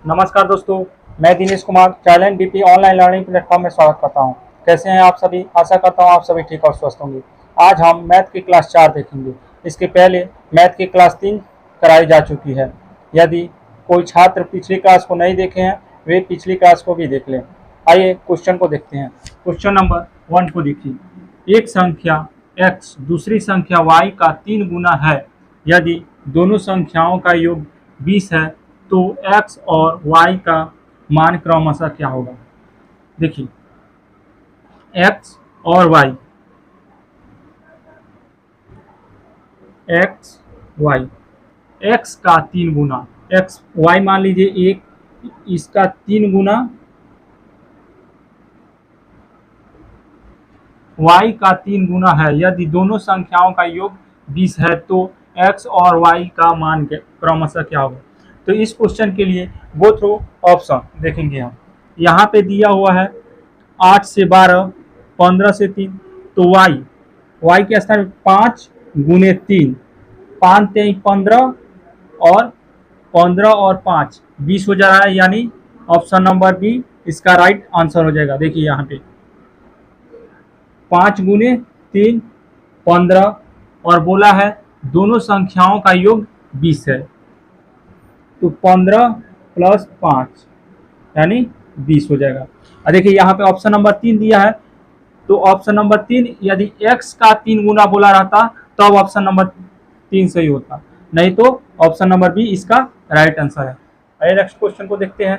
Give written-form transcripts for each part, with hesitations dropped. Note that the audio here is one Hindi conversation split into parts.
नमस्कार दोस्तों, मैं Dinesh Kumar talent DP online learning platform में स्वागत करता हूं। कैसे हैं आप सभी? आशा करता हूं आप सभी ठीक और स्वस्थ होंगे। आज हम मैथ की क्लास 4 देखेंगे। इसके पहले मैथ की क्लास 3 कराई जा चुकी है। यदि कोई छात्र पिछली क्लास को नहीं देखे हैं, वे पिछली क्लास को भी देख लें। आइए क्वेश्चन को देखते हैं। क्वेश्चन नंबर 1 को देखिए। एक संख्या x दूसरी संख्या y का 3 गुना है। यदि दोनों संख्याओं का योग 20 है तो x और y का मान क्रमशः क्या होगा? देखिए, x और y, x y, x का 3 गुना, x y मान लीजिए एक, इसका 3 गुना y का 3 गुना है। यदि दोनों संख्याओं का योग 20 है तो x और y का मान क्रमशः क्या होगा? तो इस क्वेश्चन के लिए गो थ्रू ऑप्शन देखेंगे हम। यहाँ पे दिया हुआ है 8 से 12, 15 से 3, तो y के स्थान में 5 गुने 3, 5 3 15 और 15 और 5 20 हो जा रहा है, यानी ऑप्शन नंबर बी इसका राइट आंसर हो जाएगा। देखिए यहाँ पे 5 गुने 3 15 और बोला है दोनों संख्याओं का योग 20 है, तो 15 प्लस 5 यानी 20 हो जाएगा। और देखिए यहाँ पे ऑप्शन नंबर 3 दिया है, तो ऑप्शन नंबर 3 यदि x का 3 गुना बोला रहता तब ऑप्शन नंबर 3 सही होता, नहीं तो ऑप्शन नंबर बी इसका राइट आंसर है। आइए नेक्स्ट क्वेश्चन को देखते हैं।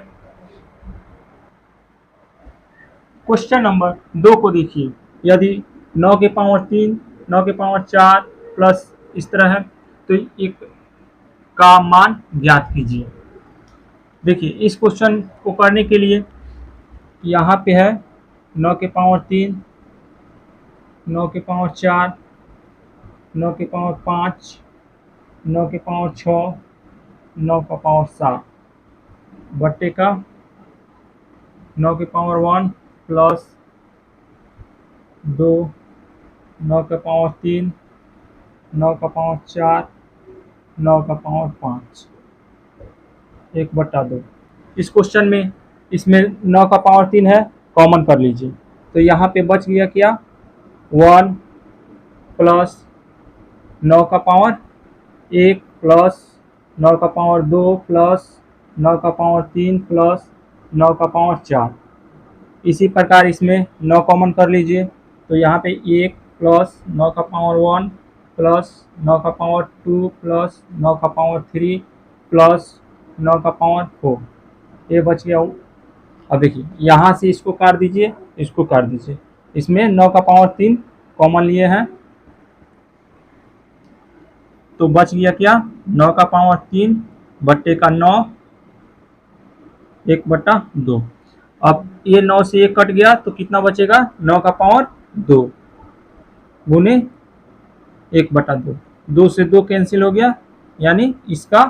क्वेश्चन नंबर 2 को देखिए। यदि 9 के पावर 3, 9 के पावर 4 प्लस इस तरह है तो एक का मान ज्ञात कीजिए। देखिए इस क्वेश्चन को करने के लिए यहाँ पे है 9 के पावर 3, 9 के पावर 4, 9 के पावर 5, 9 के पावर 6, 9 का पावर 7 बट्टे का 9 के पावर 1 प्लस 2, 9 का पावर 3, 9 का पावर 4, 9 का पावर 5 1/2। इस क्वेश्चन में इसमें 9 का पावर 3 है, कॉमन कर लीजिए, तो यहाँ पे बच गया क्या 1 प्लस 9 का पावर 1 प्लस 9 का पावर 2 प्लस 9 का पावर 3 प्लस 9 का पावर 4। इसी प्रकार इसमें 9 कॉमन कर लीजिए, तो यहाँ पे 1 प्लस 9 का पावर 1 प्लस 9 का पावर 2 प्लस 9 का पावर 3 प्लस 9 का पावर 4, ये बच गया। अब देखिए यहाँ से इसको काट दीजिए, इसको काट दीजिए, इसमें 9 का पावर 3 कॉमन लिए हैं, तो बच गया क्या 9 का पावर 3 बट्टे का 9 1/2। अब ये 9 से 1 कट गया तो कितना बचेगा 9 का पावर 2 गुने 1/2, 2 से 2 कैंसिल हो गया, यानी इसका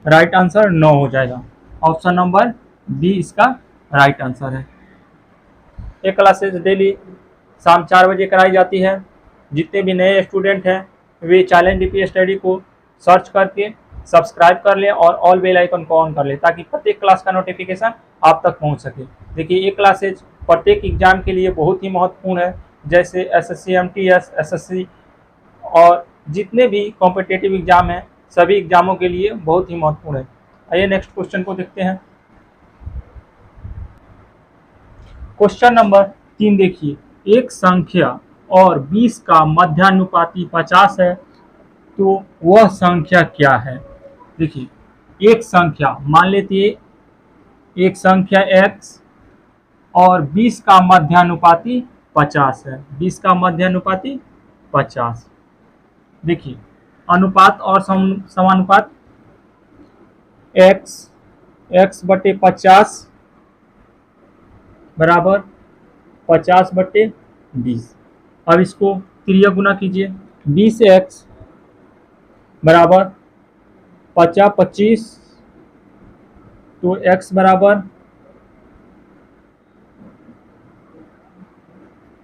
राइट आंसर 9 हो जाएगा। ऑप्शन नंबर बी इसका राइट आंसर है। ये क्लासेस डेली शाम 4 बजे कराई जाती है। जितने भी नए स्टूडेंट हैं वे चैलेंज डीपी स्टडी को सर्च करके सब्सक्राइब कर लें और ऑल बेल आइकन को ऑन कर लें, ताकि प्रत्येक क्लास का नोटिफिकेशन आप तक पहुंच सके। देखिए ये क्लासेज प्रत्येक एग्जाम के लिए बहुत ही महत्वपूर्ण है, जैसे एसएससी एमटीएस, एसएससी और जितने भी कॉम्पिटिटिव एग्जाम हैं सभी एग्जामों के लिए बहुत ही महत्वपूर्ण है। आइए नेक्स्ट क्वेश्चन को देखते हैं। क्वेश्चन नंबर 3 देखिए। एक संख्या और 20 का मध्यानुपाती 50 है, तो वह संख्या क्या है? देखिए एक संख्या मान लेते हैं, एक संख्या x और 20 का मध्यानुपाती 50 है, 20 का मध्यानुपाती 50। देखिए अनुपात और समानुपात, x बटे 50 बराबर 50/20। अब इसको त्रिया गुना कीजिए, 20x बराबर 50/25, तो x बराबर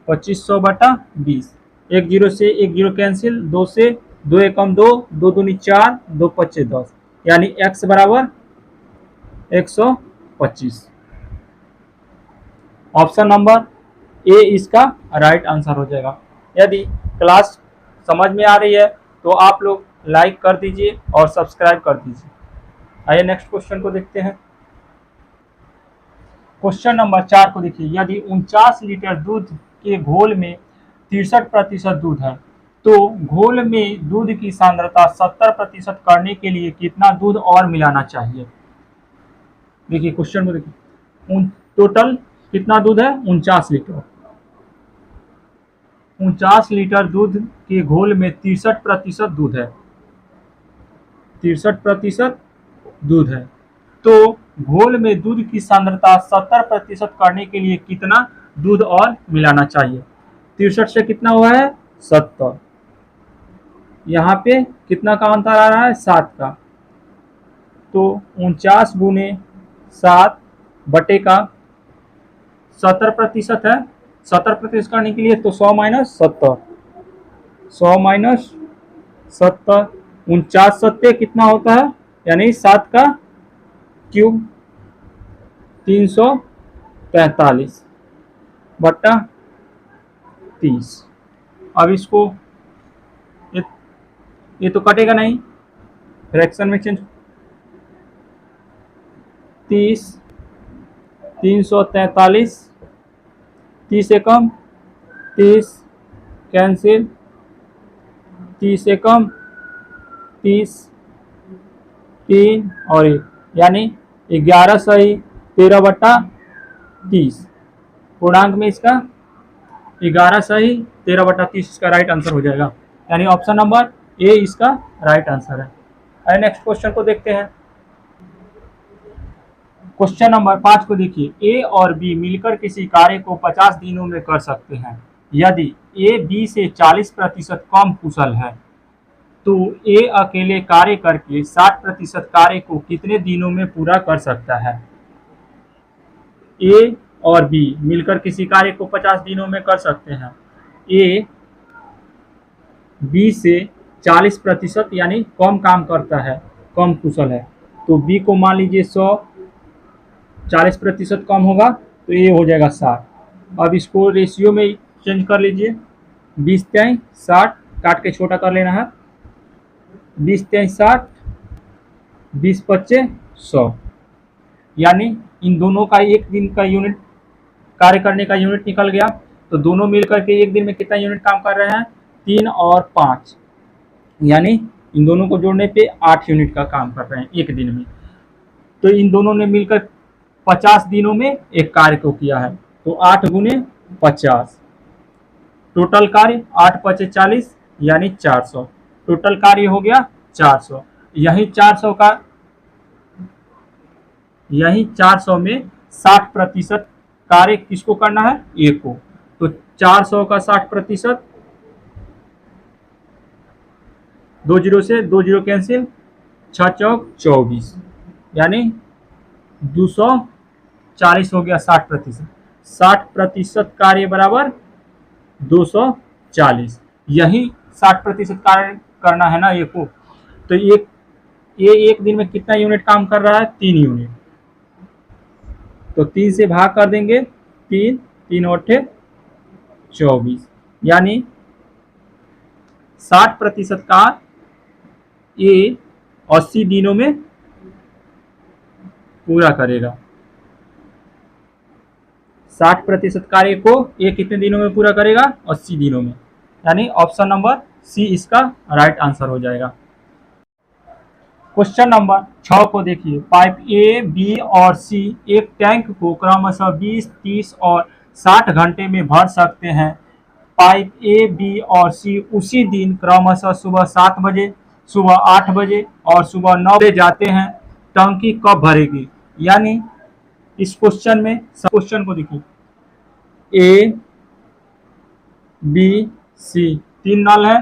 2500/20। 1 0 से 1 0 कैंसिल, 2 से 2 एकम 2, 2 दूनी 4, 2 पच्चे 10, यानी x बराबर 125। ऑप्शन नंबर ए इसका राइट आंसर हो जाएगा। यदि क्लास समझ में आ रही है तो आप लोग लाइक कर दीजिए और सब्सक्राइब कर दीजिए। आइए नेक्स्ट क्वेश्चन को देखते हैं। क्वेश्चन नंबर 4 को देखिए, यदि 49 लीटर दूध के घोल में 63% दूध है तो घोल में दूध की सांद्रता 70% करने के लिए कितना दूध और मिलाना चाहिए। देखिए क्वेश्चन को देखिए, टोटल कितना दूध है, 49 लीटर। 49 लीटर दूध के घोल में 63% दूध है, 63% दूध है, तो घोल में दूध की सांद्रता 70% करने के लिए कितना दूध और मिलाना चाहिए। 63 से कितना हुआ है, 70। यहाँ पे कितना का अंतर आ रहा है, 7 का। तो 49 गुने 7 बटे का 70% है, 70% करने के लिए तो 100 माइनस 70, 100 माइनस 70, 49 सत्ते कितना होता है, यानी 7 का क्यूब 343 बट्टा 30। अब इसको ये तो कटेगा नहीं, फ्रैक्शन में चेंज। 30, 343, 30 एकम 30 कैंसिल, 30 एकम 30, 3 और 1, यानी 11 सही 13 बट्टा 30। पूर्णांक में इसका 11 सही 13 बट्टा 30 इसका राइट आंसर हो जाएगा, यानी ऑप्शन नंबर ए इसका राइट आंसर है। आइए नेक्स्ट क्वेश्चन को देखते हैं। क्वेश्चन नंबर 5 को देखिए, ए और बी मिलकर किसी कार्य को 50 दिनों में कर सकते हैं। यदि ए बी से 40% कम कुशल है तो ए अकेले कार्य करके 60% कार्य को कितने दिनों में पूरा कर सकता है। ए और बी मिलकर किसी कार्य को 50 दिनों में कर सकते हैं। ए बी से 40% यानी कम काम करता है, कम कुशल है, तो बी को मान लीजिए 100, 40% कम होगा तो ये हो जाएगा 60। अब इसको रेशियो में चेंज कर लीजिए, 20 3 60, काट के छोटा कर लेना है, 20 3 60, 20 25 100, यानी इन दोनों का एक दिन का यूनिट कार्य करने का यूनिट निकल गया। तो दोनों मिलकर के एक दिन में कितना यूनिट काम कर रहे हैं, 3 और 5, यानी इन दोनों को जोड़ने पे 8 यूनिट का काम कर रहे हैं एक दिन में। तो इन दोनों ने मिलकर 50 दिनों में एक कार्य को किया है, तो 8 गुने 50, टोटल कार्य 8 पचे 40 यानी 400, टोटल कार्य हो गया 400। यही 400 में 60% कार्य किसको करना है, ए को। तो 400 का 60%, 2 जीरो से 2 जीरो कैंसिल, 6 चौक 24, यानी 240 हो गया 60%। 60% कार्य बराबर 240, यही 60% कार्य करना है ना ए को। तो एक दिन में कितना यूनिट काम कर रहा है, 3 यूनिट, तो 3 से भाग कर देंगे, 3 3 और 24, यानी 60% का ए 80 दिनों में पूरा करेगा। 60% कार्य को ये कितने दिनों में पूरा करेगा, 80 दिनों में, यानी ऑप्शन नंबर सी इसका राइट आंसर हो जाएगा। क्वेश्चन नंबर 6 को देखिए, पाइप ए बी और सी एक टैंक को क्रमशः 20 30 और 60 घंटे में भर सकते हैं। पाइप ए बी और सी उसी दिन क्रमशः सुबह 7 बजे, सुबह 8 बजे और सुबह 9 बजे जाते हैं। टंकी कब भरेगी। यानी इस क्वेश्चन में क्वेश्चन को देखिए, ए बी सी 3 नल है,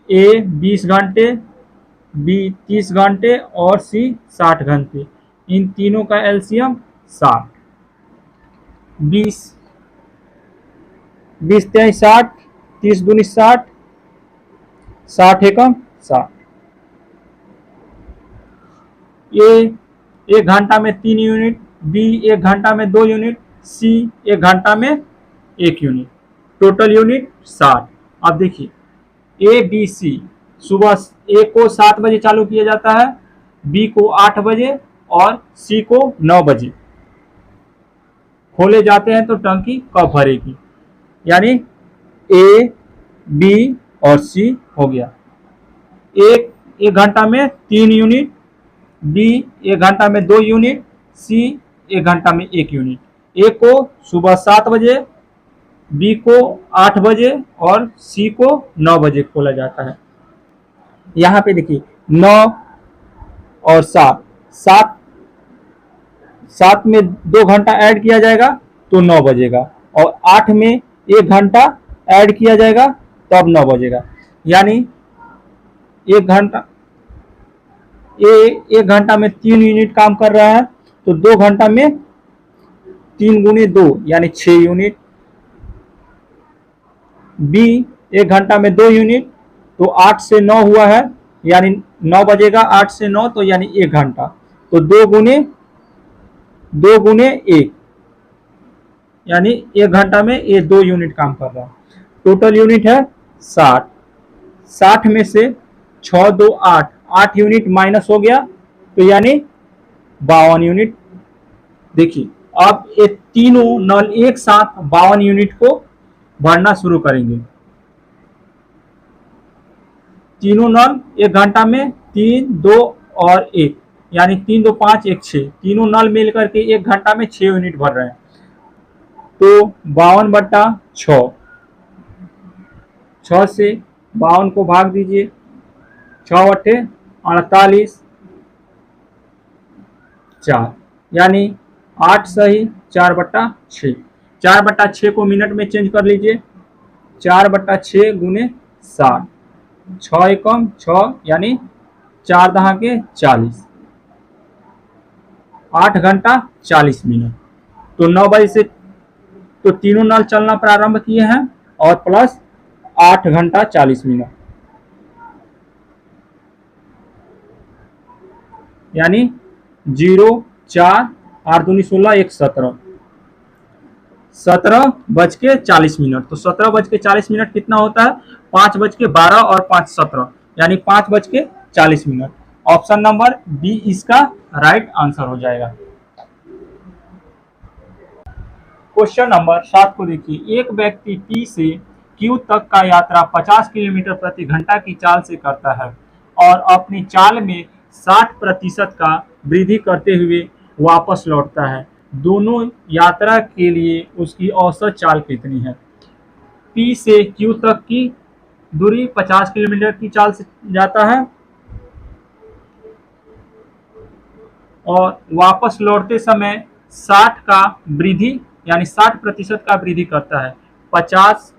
ए 20 घंटे, बी 30 घंटे और सी 60 घंटे। इन तीनों का एलसीएम 60, 20 20 3 60, 30 दूनी 60, 60 एकम 60। ए 1 घंटा में 3 यूनिट, बी 1 घंटा में 2 यूनिट, सी 1 घंटा में 1 यूनिट। Total unit 60। अब देखिए ए बी सी, सुबह ए को 7 बजे चालू किया जाता है, बी को 8 बजे और सी को 9 बजे खोले जाते हैं। तो टंकी कब भरेगी? यानी ए बी और सी हो गया। एक 1 घंटा में 3 यूनिट, बी 1 घंटा में 2 यूनिट, सी 1 घंटा में 1 यूनिट। ए को सुबह 7 बजे, बी को 8 बजे और सी को 9 बजे खोला जाता है। यहाँ पे देखिए 9 और 7, 7 में 2 घंटा ऐड किया जाएगा तो 9 बजेगा, और 8 में 1 घंटा ऐड किया जाएगा तब 9 बजेगा। यानी 1 घंटा, ए 1 घंटा में 3 यूनिट काम कर रहा है, तो 2 घंटा में 3 गुने 2 यानी 6 यूनिट। बी 1 घंटा में 2 यूनिट, तो 8 से 9 हुआ है, यानी 9 बजेगा। 8 से 9 तो यानी 1 घंटा, तो 2 गुने 1 यानी 1 घंटा में ये 2 यूनिट काम कर रहा है। टोटल यूनिट है 60। 60 में से 6 2 8, 8 यूनिट माइनस हो गया, तो यानी 52 यूनिट। देखिए अब ये तीनों नल एक साथ 52 यूनिट को भरना शुरू करेंगे। तीनों नल 1 घंटा में 3 2 और 1, यानी 3 2 5 1 6, तीनों नल मिलकर के 1 घंटा में 6 यूनिट भर रहे हैं। तो 52/6, 6 से 52 को भाग दीजिए, 6 बटे 48 4, यानी 8 सही 4/6। 4/6 को मिनट में चेंज कर लीजिए, 4/6 गुने 60, 6 एकम 6 यानी 4 दहाके 40, 8 घंटा 40 मिनट। तो 9 बजे से तो तीनों नल चलना प्रारंभ किए हैं, और प्लस 8 घंटा 40 मिनट, यानी 0 4 8 दूनी 16 1 17, 17:40। तो 17:40 कितना होता है? 5:12 और 5 17, यानी 5:40। ऑप्शन नंबर बी इसका राइट आंसर हो जाएगा। क्वेश्चन नंबर 7 को देखिए। एक व्यक्ति पी से क्यू तक का यात्रा 50 किलोमीटर प्रति घंटा की चाल से करता है और अपनी चाल में 60% का वृद्धि करते हुए वापस लौटता है। दोनों यात्रा के लिए उसकी औसत चाल कितनी है? पी से क्यू तक की दूरी 50 किलोमीटर की चाल से जाता है और वापस लौटते समय 60 का वृद्धि यानी 60% का वृद्धि करता है। 50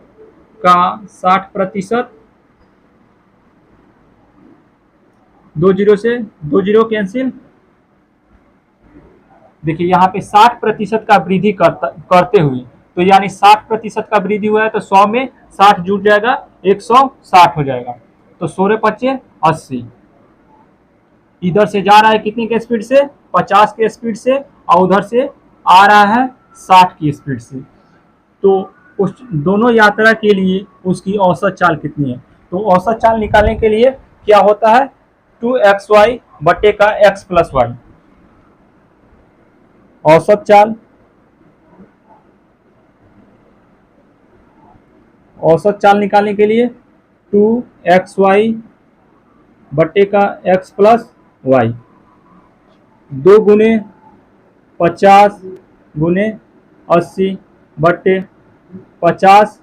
का 60%, 2 जीरो से 2 जीरो कैंसिल। देखिए यहाँ पे 60% का वृद्धि करते हुए, तो यानी 60% का वृद्धि हुआ है, तो 100 में 60 जुड़ जाएगा, 160 हो जाएगा। तो 16 पच्चे 80। इधर से जा रहा है कितनी के स्पीड से? 50 के स्पीड से, और उधर से आ रहा है 60 की स्पीड से। तो उस दोनों यात्रा के लिए उसकी औसत चाल कितनी है? तो औसत चाल निकालने के लिए क्या होता है? 2xy बटे का x प्लस वाई। औसत चाल, औसत चाल निकालने के लिए 2xy बटे का x प्लस वाई, 2 गुने 50 गुने 80 बटे 50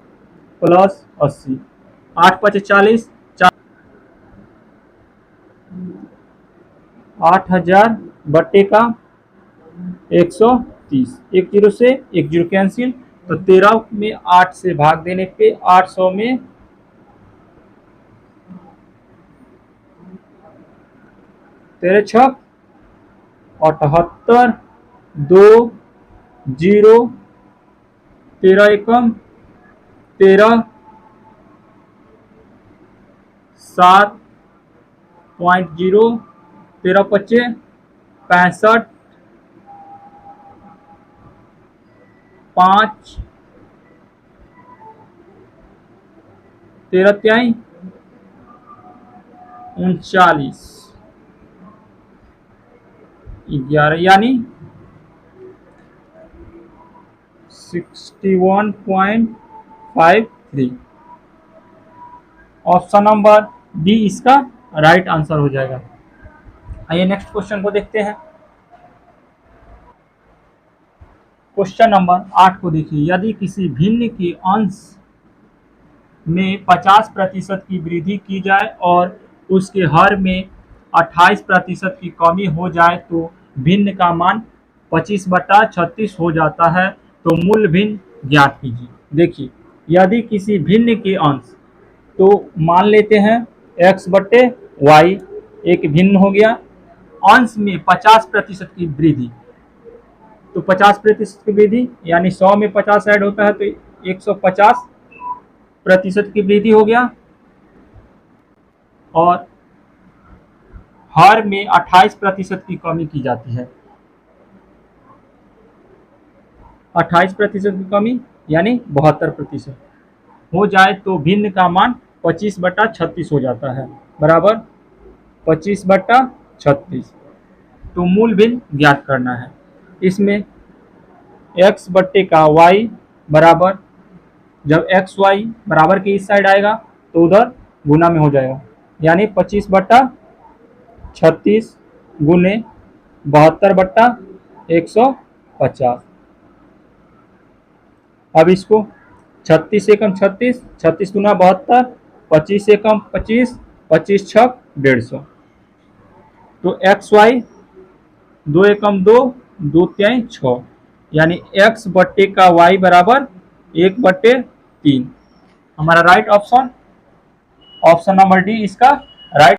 प्लस 80, 8 पचे 40, 8000 बटे का 130, 1 जीरो से 1 जीरो कैंसिल। तो 13 में 8 से भाग देने पे 800 में 13 छक 78, 2 जीरो, 13 एकम 13, 7.0, 13 पच्चे 65 5 13 त्याई 39 11 यानी 61.53। ऑप्शन नंबर डी इसका राइट आंसर हो जाएगा। आइए नेक्स्ट क्वेश्चन को देखते हैं। क्वेश्चन नंबर 8 को देखिए, यदि किसी भिन्न के अंश में 50% की वृद्धि की जाए और उसके हर में 28% की कमी हो जाए तो भिन्न का मान 25/36 हो जाता है, तो मूल भिन्न ज्ञात कीजिए। देखिए, यदि किसी भिन्न के अंश, तो मान लेते हैं x/y एक भिन्न हो गया, अंश में 50% की वृद्धि, तो 50% की वृद्धि यानी 100 में 50 ऐड होता है तो 150% की वृद्धि हो गया, और हर में 28% की कमी की जाती है। 28% की कमी यानी 72% हो जाए तो भिन्न का मान 25/36 हो जाता है, बराबर 25/36। तो मूल भिन्न ज्ञात करना है। इसमें x/y बराबर, जब xy बराबर के इस साइड आएगा तो उधर गुना में हो जाएगा, यानी 25/36 गुने 72/150। अब इसको 36 से कम 36, 36 गुना 72, 25 से कम 25, 25 छक 150। तो XY 2 एकम 2, 2 त्याई 6, यानी x/y बराबर 1/3। हमारा right option, option number D इसका राइट